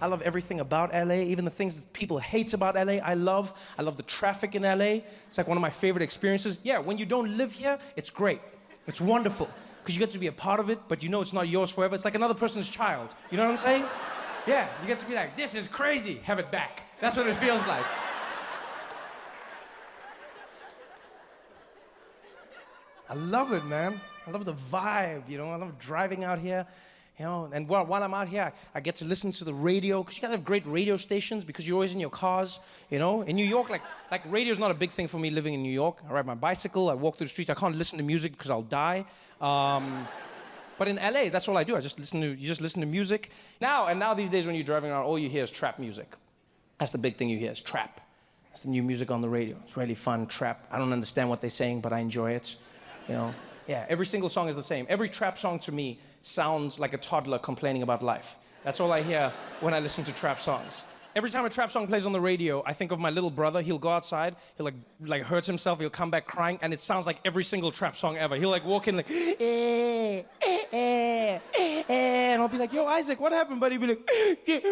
I love everything about LA, even the things that people hate about LA, I love. I love the traffic in LA. It's like one of my favorite experiences. Yeah, when you don't live here, it's great. It's wonderful, because you get to be a part of it, but you know it's not yours forever. It's like another person's child. You know what I'm saying? Yeah, you get to be like, this is crazy, have it back. That's what it feels like. I love it, man. I love the vibe, you know? I love driving out here. You know, and while I'm out here, I get to listen to the radio, because you guys have great radio stations, because you're always in your cars, you know? In New York, like radio's not a big thing for me living in New York. I ride my bicycle, I walk through the streets, I can't listen to music because I'll die. But in LA, that's all I do. You just listen to music. Now these days when you're driving around, all you hear is trap music. That's the big thing you hear, is trap. That's the new music on the radio. It's really fun, trap. I don't understand what they're saying, but I enjoy it, you know? Yeah, every single song is the same. Every trap song to me sounds like a toddler complaining about life. That's all I hear when I listen to trap songs. Every time a trap song plays on the radio, I think of my little brother. He'll go outside, he'll like hurts himself, he'll come back crying, and it sounds like every single trap song ever. He'll like walk in like, and I'll be like, yo, Isaac, what happened, buddy? He'll be like, baby.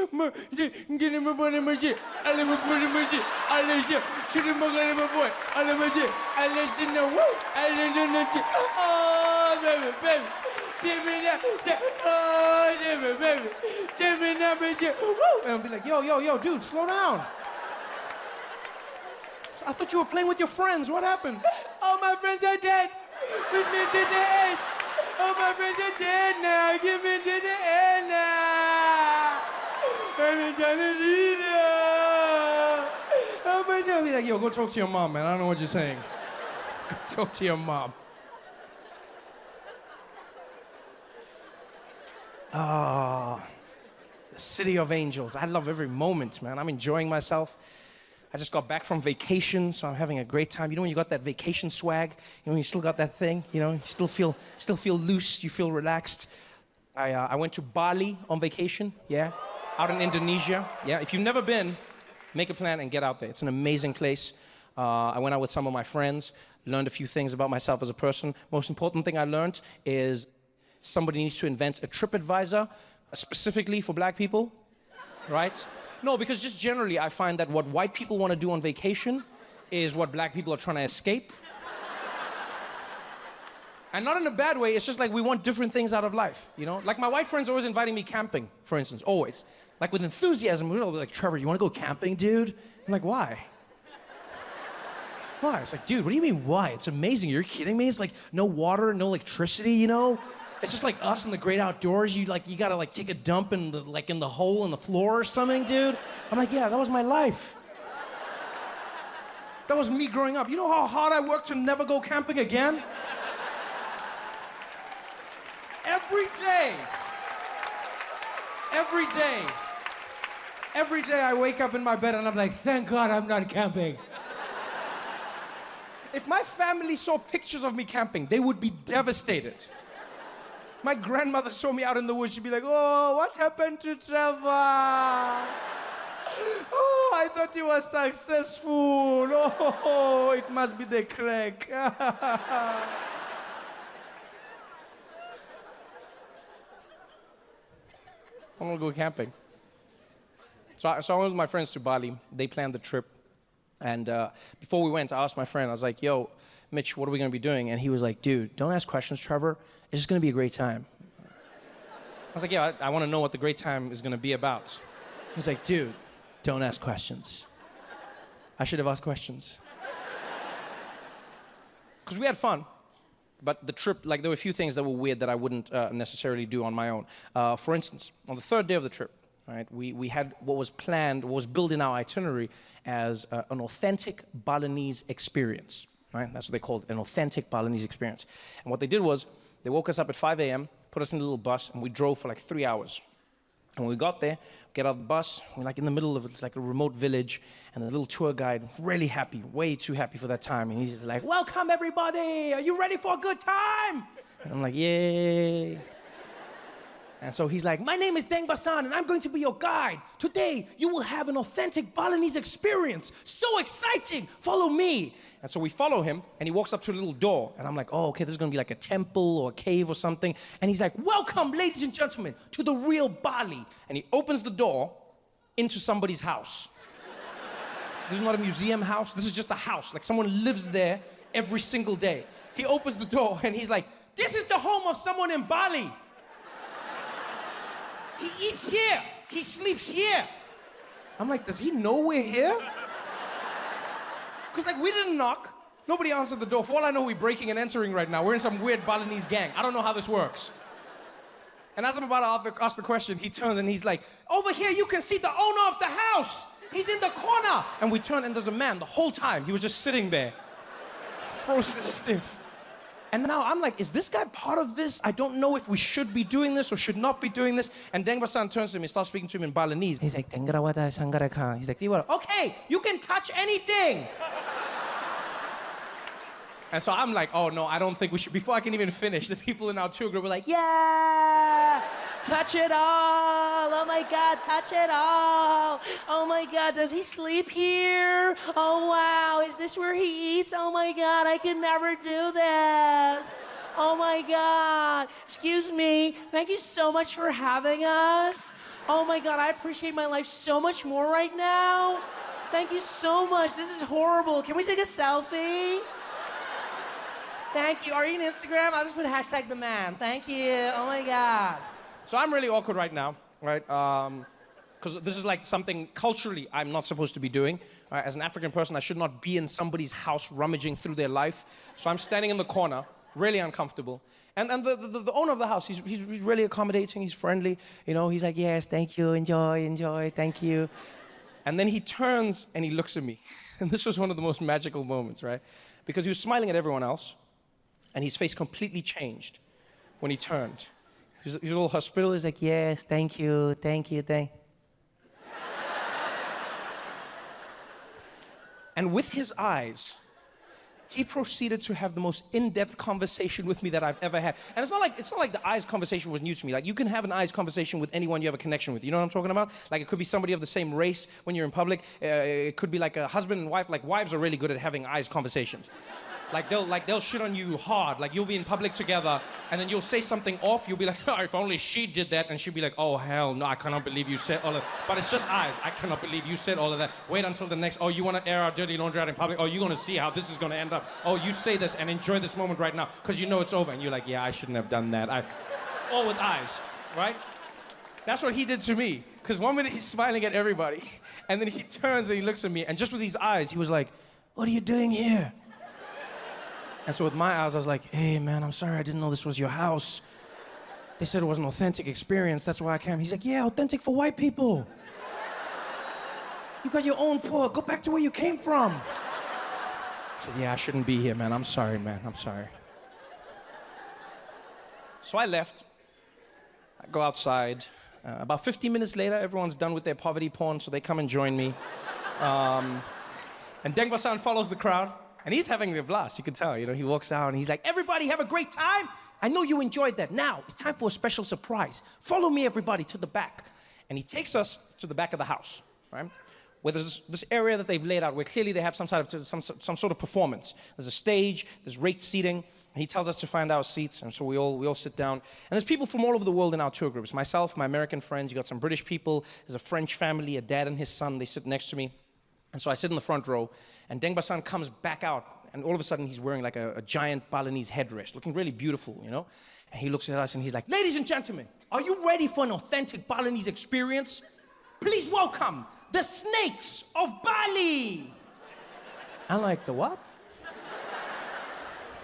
And I'll be like, yo, dude, slow down. I thought you were playing with your friends. What happened? All my friends are dead. Push me to the edge. All my friends are dead now. Give me to the end now. I'm trying to lead I'll be like, yo, go talk to your mom, man. I don't know what you're saying. Go talk to your mom. Oh, the city of angels. I love every moment, man. I'm enjoying myself. I just got back from vacation, so I'm having a great time. You know when you got that vacation swag? You know when you still got that thing? You know, you still feel loose, you feel relaxed. I went to Bali on vacation, yeah, out in Indonesia. Yeah, if you've never been, make a plan and get out there. It's an amazing place. I went out with some of my friends, learned a few things about myself as a person. Most important thing I learned is somebody needs to invent a TripAdvisor specifically for black people, right? No, because just generally I find that what white people want to do on vacation is what black people are trying to escape. And not in a bad way, it's just like we want different things out of life, you know? Like my white friends are always inviting me camping, for instance, always. Like with enthusiasm, we're all like, Trevor, you want to go camping, dude? I'm like, why? Why? It's like, dude, what do you mean why? It's amazing, you're kidding me? It's like no water, no electricity, you know? It's just like us in the great outdoors. You gotta take a dump in the hole in the floor or something, dude. I'm like, yeah, that was my life. That was me growing up. You know how hard I worked to never go camping again? Every day I wake up in my bed and I'm like, thank God I'm not camping. If my family saw pictures of me camping, they would be devastated. My grandmother saw me out in the woods. She'd be like, oh, what happened to Trevor? Oh, I thought he was successful. Oh, it must be the crack. I'm gonna go camping. So I went with my friends to Bali. They planned the trip. And before we went, I asked my friend, I was like, yo, Mitch, what are we gonna be doing? And he was like, dude, don't ask questions, Trevor. It's just gonna be a great time. I was like, yeah, I wanna know what the great time is gonna be about. He's like, dude, don't ask questions. I should have asked questions. Because we had fun, but the trip, there were a few things that were weird that I wouldn't necessarily do on my own. For instance, on the third day of the trip, right, we had what was planned, what was built in our itinerary as an authentic Balinese experience. Right? That's what they called it, an authentic Balinese experience. And what they did was, they woke us up at 5 a.m., put us in a little bus, and we drove for 3 hours. And when we got there, get out of the bus, we're in the middle of it, it's like a remote village, and the little tour guide, really happy, way too happy for that time, and he's just like, welcome everybody, are you ready for a good time? And I'm like, yay. And so he's like, my name is Deng Basan, and I'm going to be your guide. Today, you will have an authentic Balinese experience. So exciting, follow me. And so we follow him, and he walks up to a little door, and I'm like, oh, okay, this is gonna be like a temple or a cave or something. And he's like, welcome, ladies and gentlemen, to the real Bali. And he opens the door, into somebody's house. This is not a museum house. This is just a house. Like someone lives there every single day. He opens the door and he's like, this is the home of someone in Bali. He eats here. He sleeps here. I'm like, does he know we're here? Because like we didn't knock. Nobody answered the door. For all I know, we're breaking and entering right now. We're in some weird Balinese gang. I don't know how this works. And as I'm about to ask the question, he turns and he's like, over here you can see the owner of the house. He's in the corner. And we turn and there's a man the whole time. He was just sitting there, frozen stiff. And now I'm like, is this guy part of this? I don't know if we should be doing this or should not be doing this. And Dengba-san turns to me, starts speaking to him in Balinese. He's like, Tengrawada Sangaraka. He's like, okay, you can touch anything. And so I'm like, oh no, I don't think we should. Before I can even finish, the people in our tour group were like, yeah, touch it all. Oh my God, touch it all. Oh my God, does he sleep here? Oh wow, is this where he eats? Oh my God, I can never do this. Oh my God, excuse me, thank you so much for having us. Oh my God, I appreciate my life so much more right now. Thank you so much, this is horrible. Can we take a selfie? Thank you. Are you on Instagram? I'll just put hashtag the man. Thank you. Oh my God. So I'm really awkward right now, right? Because this is like something culturally I'm not supposed to be doing. Right? As an African person, I should not be in somebody's house rummaging through their life. So I'm standing in the corner, really uncomfortable. And the owner of the house, he's really accommodating. He's friendly. You know, he's like, yes, thank you. Enjoy. Thank you. And then he turns and he looks at me. And this was one of the most magical moments, right? Because he was smiling at everyone else. And his face completely changed when he turned. He was a little hospitable. He's like, yes, thank you. And with his eyes, he proceeded to have the most in-depth conversation with me that I've ever had. And it's not like the eyes conversation was new to me. Like you can have an eyes conversation with anyone you have a connection with. You know what I'm talking about? Like it could be somebody of the same race when you're in public. It could be like a husband and wife. Like wives are really good at having eyes conversations. Like they'll shit on you hard. Like you'll be in public together and then you'll say something off. You'll be like, oh, if only she did that. And she'll be like, oh hell no, I cannot believe you said all of that. But it's just eyes. I cannot believe you said all of that. Wait until the next, oh, you want to air our dirty laundry out in public? Oh, you're going to see how this is going to end up. Oh, you say this and enjoy this moment right now because you know it's over. And you're like, yeah, I shouldn't have done that. All with eyes, right? That's what he did to me. Because one minute he's smiling at everybody and then he turns and he looks at me and just with these eyes, he was like, what are you doing here? And so with my eyes, I was like, hey, man, I'm sorry. I didn't know this was your house. They said it was an authentic experience. That's why I came. He's like, yeah, authentic for white people. You got your own poor. Go back to where you came from. I said, yeah, I shouldn't be here, man. I'm sorry, man. I'm sorry. So I left. I go outside. About 15 minutes later, everyone's done with their poverty porn, so they come and join me. And Dengba-san follows the crowd. And he's having a blast, you can tell, you know, he walks out and he's like, everybody have a great time. I know you enjoyed that. Now, it's time for a special surprise. Follow me, everybody, to the back. And he takes us to the back of the house, right? Where there's this area that they've laid out where clearly they have some sort of performance. There's a stage, there's raked seating, and he tells us to find our seats, and so we all sit down. And there's people from all over the world in our tour groups. Myself, my American friends, you got some British people, there's a French family, a dad and his son, they sit next to me. And so I sit in the front row, and Dengba-san comes back out, and all of a sudden he's wearing like a giant Balinese headdress, looking really beautiful, you know? And he looks at us and he's like, ladies and gentlemen, are you ready for an authentic Balinese experience? Please welcome the snakes of Bali. I'm like, the what?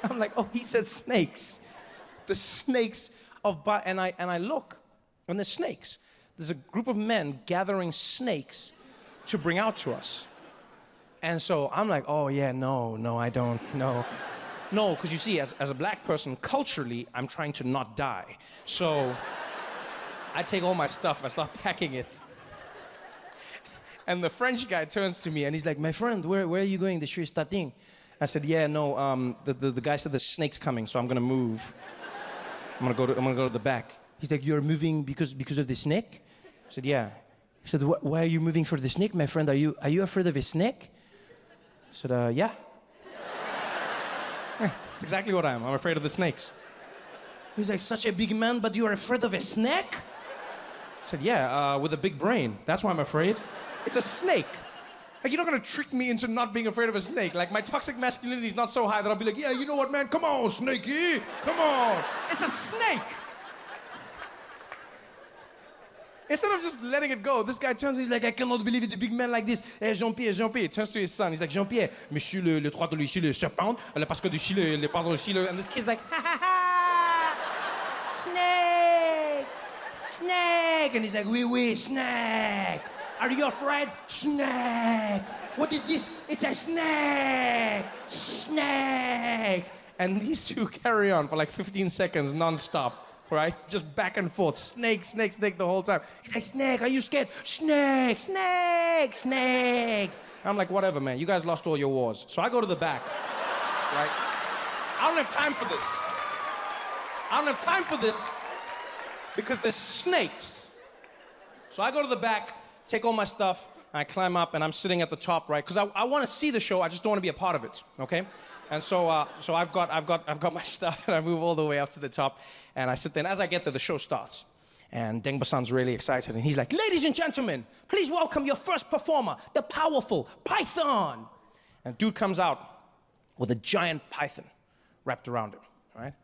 I'm like, oh, he said snakes. The snakes of Bali. And I look, and there's snakes. There's a group of men gathering snakes to bring out to us. And so I'm like, oh yeah, no, I don't, no. No, because you see, as a black person, culturally, I'm trying to not die. So I take all my stuff, I start packing it. And the French guy turns to me and he's like, my friend, where are you going? The shoe is starting. I said, yeah, no, the guy said the snake's coming, so I'm gonna move. I'm gonna go to the back. He's like, you're moving because of the snake? I said, yeah. He said, why are you moving for the snake, my friend? Are you afraid of a snake? I said, yeah. That's exactly what I am. I'm afraid of the snakes. He's like, such a big man, but you're afraid of a snake? I said, yeah, with a big brain. That's why I'm afraid. It's a snake. Like, you're not gonna trick me into not being afraid of a snake. Like, my toxic masculinity is not so high that I'll be like, yeah, you know what, man? Come on, snakey. Come on. It's a snake. Instead of just letting it go, this guy turns, he's like, I cannot believe it, a big man like this. Hey, Jean-Pierre, Jean-Pierre. He turns to his son. He's like, Jean-Pierre, monsieur le droit de l'huissier, le serpent, parce que ici, le pardon, ici, le... And this kid's like, ha, ha, ha. Snake. Snake. And he's like, oui, snake. Are you afraid? Snake. What is this? It's a snake. Snake. And these two carry on for like 15 seconds non-stop. Right? Just back and forth. Snake, snake, snake the whole time. He's like, snake, are you scared? Snake, snake, snake. I'm like, whatever, man. You guys lost all your wars. So I go to the back. Right? I don't have time for this. I don't have time for this because there's snakes. So I go to the back, take all my stuff, and I climb up, and I'm sitting at the top, right? Because I want to see the show. I just don't want to be a part of it, okay? And so I've got my stuff, and I move all the way up to the top, and I sit there. And as I get there, the show starts, and Deng Basan's really excited, and he's like, "Ladies and gentlemen, please welcome your first performer, the powerful Python." And dude comes out with a giant python wrapped around him, right?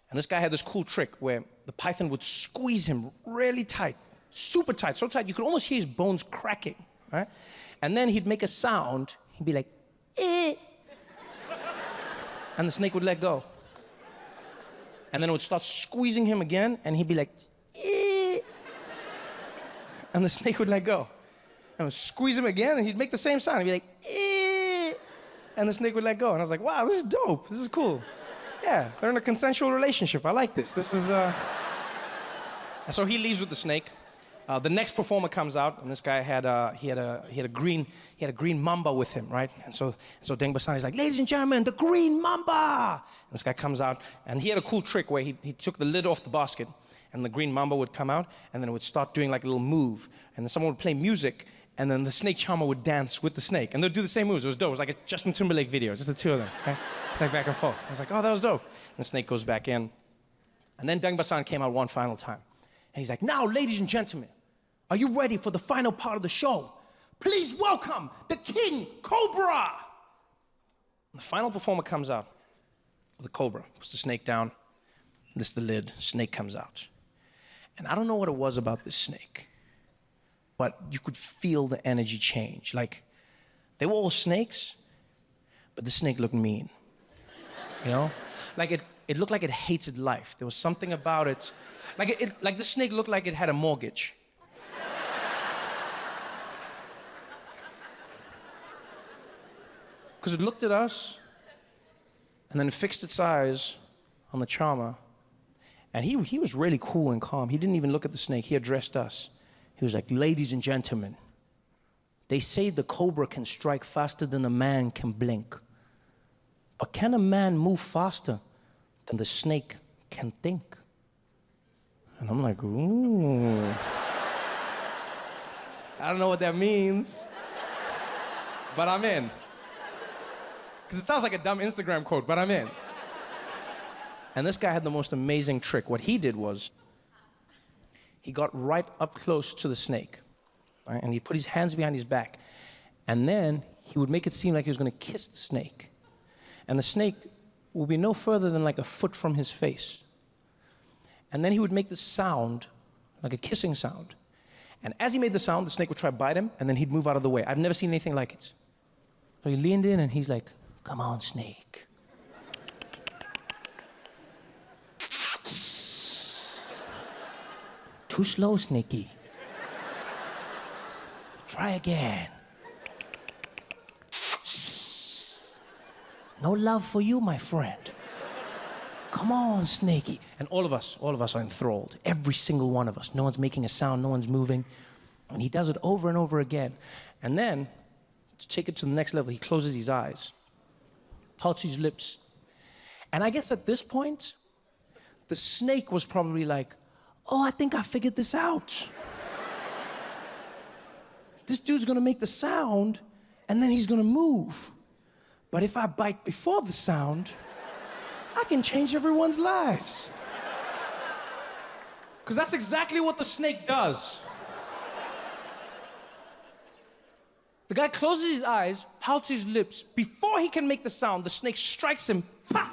And this guy had this cool trick where the python would squeeze him really tight, super tight, so tight you could almost hear his bones cracking, right? And then he'd make a sound. He'd be like, "Eh." And the snake would let go. And then it would start squeezing him again, and he'd be like, "Eh." And the snake would let go. And it would squeeze him again, and he'd make the same sound. He'd be like, "Eh." And the snake would let go. And I was like, wow, this is dope. This is cool. Yeah, they're in a consensual relationship. I like this. This is, And so he leaves with the snake. The next performer comes out, and this guy had a green mamba with him, right? And so Deng Basan is like, "Ladies and gentlemen, the green mamba!" And this guy comes out, and he had a cool trick where he took the lid off the basket, and the green mamba would come out, and then it would start doing like a little move, and then someone would play music, and then the snake charmer would dance with the snake, and they'd do the same moves. It was dope. It was like a Justin Timberlake video, just the two of them, okay? Like back and forth. I was like, oh, that was dope. And the snake goes back in, and then Deng Basan came out one final time, and he's like, "Now, ladies and gentlemen, are you ready for the final part of the show? Please welcome the King Cobra." And the final performer comes out with a cobra, puts the snake down, this is the lid, snake comes out. And I don't know what it was about this snake, but you could feel the energy change. Like, they were all snakes, but the snake looked mean, you know? Like, it looked like it hated life. There was something about it. Like the snake looked like it had a mortgage. Because it looked at us, and then it fixed its eyes on the charmer, and he was really cool and calm. He didn't even look at the snake. He addressed us. He was like, "Ladies and gentlemen, they say the cobra can strike faster than a man can blink. But can a man move faster than the snake can think?" And I'm like, ooh. I don't know what that means, but I'm in. Because it sounds like a dumb Instagram quote, but I'm in. And this guy had the most amazing trick. What he did was, he got right up close to the snake, right? And he put his hands behind his back. And then he would make it seem like he was going to kiss the snake. And the snake would be no further than like a foot from his face. And then he would make this sound, like a kissing sound. And as he made the sound, the snake would try to bite him, and then he'd move out of the way. I've never seen anything like it. So he leaned in, and he's like, "Come on, snake. Too slow, Snakey. Try again. No love for you, my friend. Come on, Snakey." And all of us are enthralled. Every single one of us. No one's making a sound, no one's moving. And he does it over and over again. And then, to take it to the next level, he closes his eyes, pouts his lips. And I guess at this point, the snake was probably like, "Oh, I think I figured this out. This dude's gonna make the sound, and then he's gonna move. But if I bite before the sound, I can change everyone's lives." Because that's exactly what the snake does. The guy closes his eyes, pouts his lips. Before he can make the sound, the snake strikes him, pah,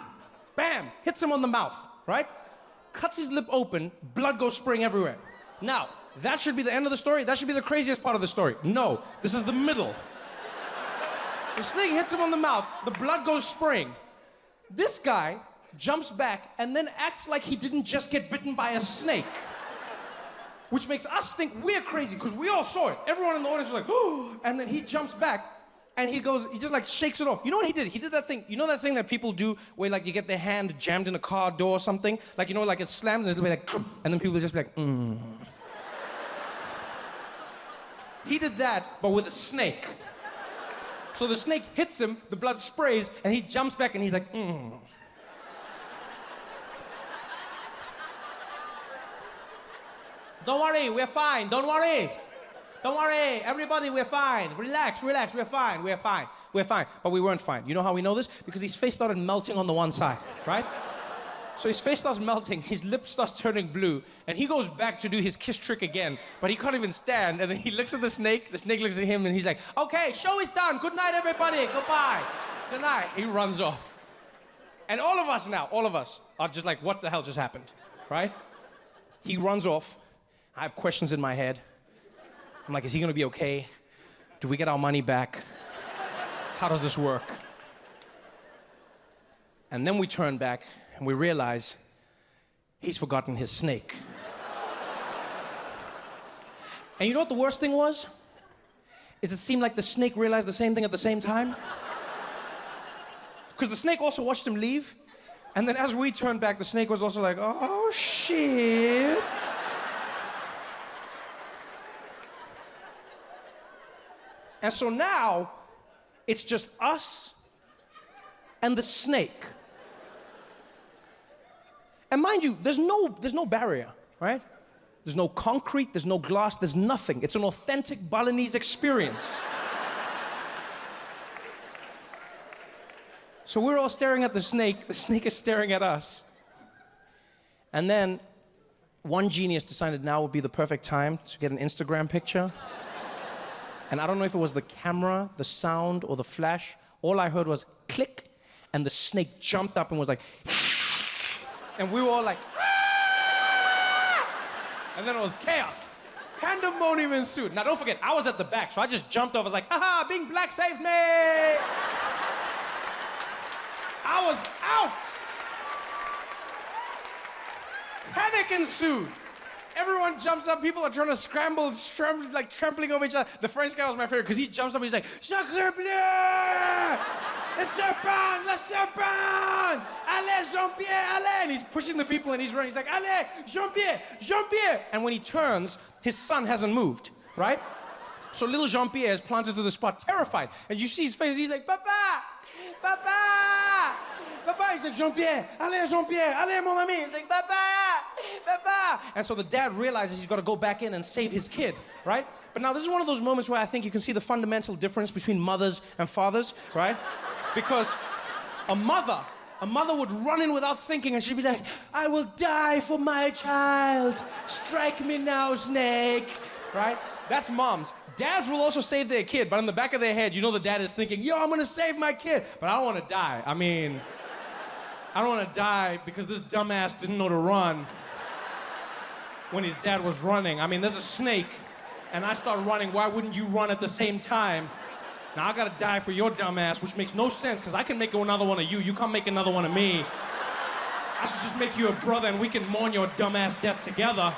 bam, hits him on the mouth, right? Cuts his lip open, blood goes spraying everywhere. Now, that should be the end of the story. That should be the craziest part of the story. No, this is the middle. The snake hits him on the mouth, the blood goes spraying. This guy jumps back and then acts like he didn't just get bitten by a snake. Which makes us think we're crazy, because we all saw it. Everyone in the audience was like, oh, and then he jumps back and he just like shakes it off. You know what he did? He did that thing, you know that thing that people do where like you get their hand jammed in a car door or something? Like, you know, like it slams and it'll be like, and then people will just be like, He did that, but with a snake. So the snake hits him, the blood sprays, and he jumps back and he's like, Don't worry, we're fine, don't worry. Don't worry, everybody, we're fine. Relax, relax, we're fine, we're fine, we're fine. But we weren't fine. You know how we know this? Because his face started melting on the one side, right? So his face starts melting, his lip starts turning blue, and he goes back to do his kiss trick again, but he can't even stand, and then he looks at the snake looks at him, and he's like, okay, show is done, good night, everybody, goodbye, good night. He runs off. And all of us are just like, what the hell just happened, right? He runs off. I have questions in my head. I'm like, is he gonna be okay? Do we get our money back? How does this work? And then we turn back and we realize he's forgotten his snake. And you know what the worst thing was? Is it seemed like the snake realized the same thing at the same time. Because the snake also watched him leave. And then as we turned back, the snake was also like, oh, shit. And so now, it's just us and the snake. And mind you, there's no barrier, right? There's no concrete, there's no glass, there's nothing. It's an authentic Balinese experience. So we're all staring at the snake is staring at us. And then one genius decided now would be the perfect time to get an Instagram picture. And I don't know if it was the camera, the sound, or the flash. All I heard was click, and the snake jumped up and was like, and we were all like, ah! And then it was chaos. Pandemonium ensued. Now don't forget, I was at the back, so I just jumped off. I was like, haha, being black saved me! I was out! Panic ensued. Everyone jumps up, people are trying to scramble, like trampling over each other. The French guy was my favorite, because he jumps up and he's like, Sacre bleu! Le serpent! Le serpent! Allez, Jean-Pierre, allez! And he's pushing the people and he's running. He's like, allez, Jean-Pierre, Jean-Pierre! And when he turns, his son hasn't moved, right? So little Jean-Pierre is planted to the spot, terrified. And you see his face, he's like, Papa! Papa! Papa! He's like, Jean-Pierre, allez, Jean-Pierre, allez, mon ami! He's like, Papa! Papa! And so the dad realizes he's got to go back in and save his kid, right? But now this is one of those moments where I think you can see the fundamental difference between mothers and fathers, right? Because a mother would run in without thinking and she'd be like, I will die for my child. Strike me now, snake, right? That's moms. Dads will also save their kid, but in the back of their head, you know the dad is thinking, yo, I'm gonna save my kid, but I don't wanna die. I mean, I don't wanna die because this dumbass didn't know to run when his dad was running. I mean, there's a snake, and I start running, why wouldn't you run at the same time? Now I gotta die for your dumbass, which makes no sense, because I can make another one of you, you can't make another one of me. I should just make you a brother and we can mourn your dumbass death together.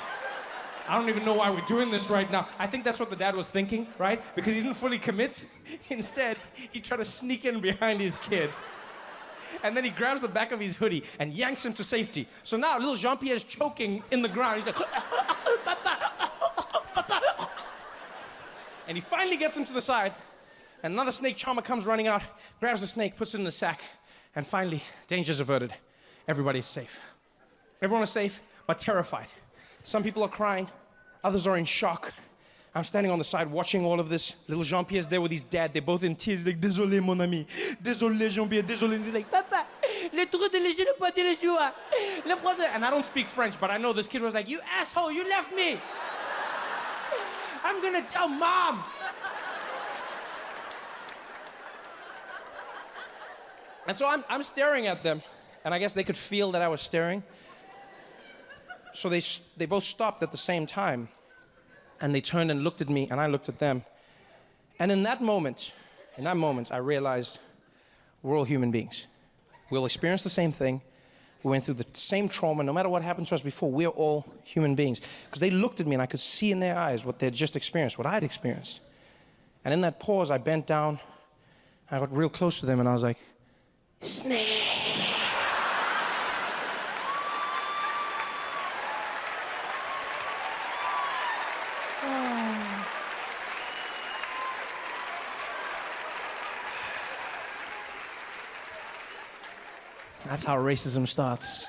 I don't even know why we're doing this right now. I think that's what the dad was thinking, right? Because he didn't fully commit. Instead, he tried to sneak in behind his kid. And then he grabs the back of his hoodie and yanks him to safety. So now little Jean-Pierre is choking in the ground. He's like, and he finally gets him to the side. And another snake charmer comes running out, grabs the snake, puts it in the sack. And finally, danger's averted. Everybody's safe. Everyone is safe, but terrified. Some people are crying, others are in shock. I'm standing on the side watching all of this. Little Jean-Pierre's there with his dad. They're both in tears. Like, désolé, mon ami. Désolé, Jean-Pierre, désolé. And he's like, Papa, le trou de léger ne pas de l'échoua. And I don't speak French, but I know this kid was like, you asshole, you left me. I'm gonna tell mom. And so I'm staring at them, and I guess they could feel that I was staring. So they both stopped at the same time, and they turned and looked at me, and I looked at them. And in that moment, I realized we're all human beings. We'll experience the same thing. We went through the same trauma. No matter what happened to us before, we're all human beings. Because they looked at me, and I could see in their eyes what they'd just experienced, what I'd experienced. And in that pause, I bent down, I got real close to them, and I was like, snake. That's how racism starts.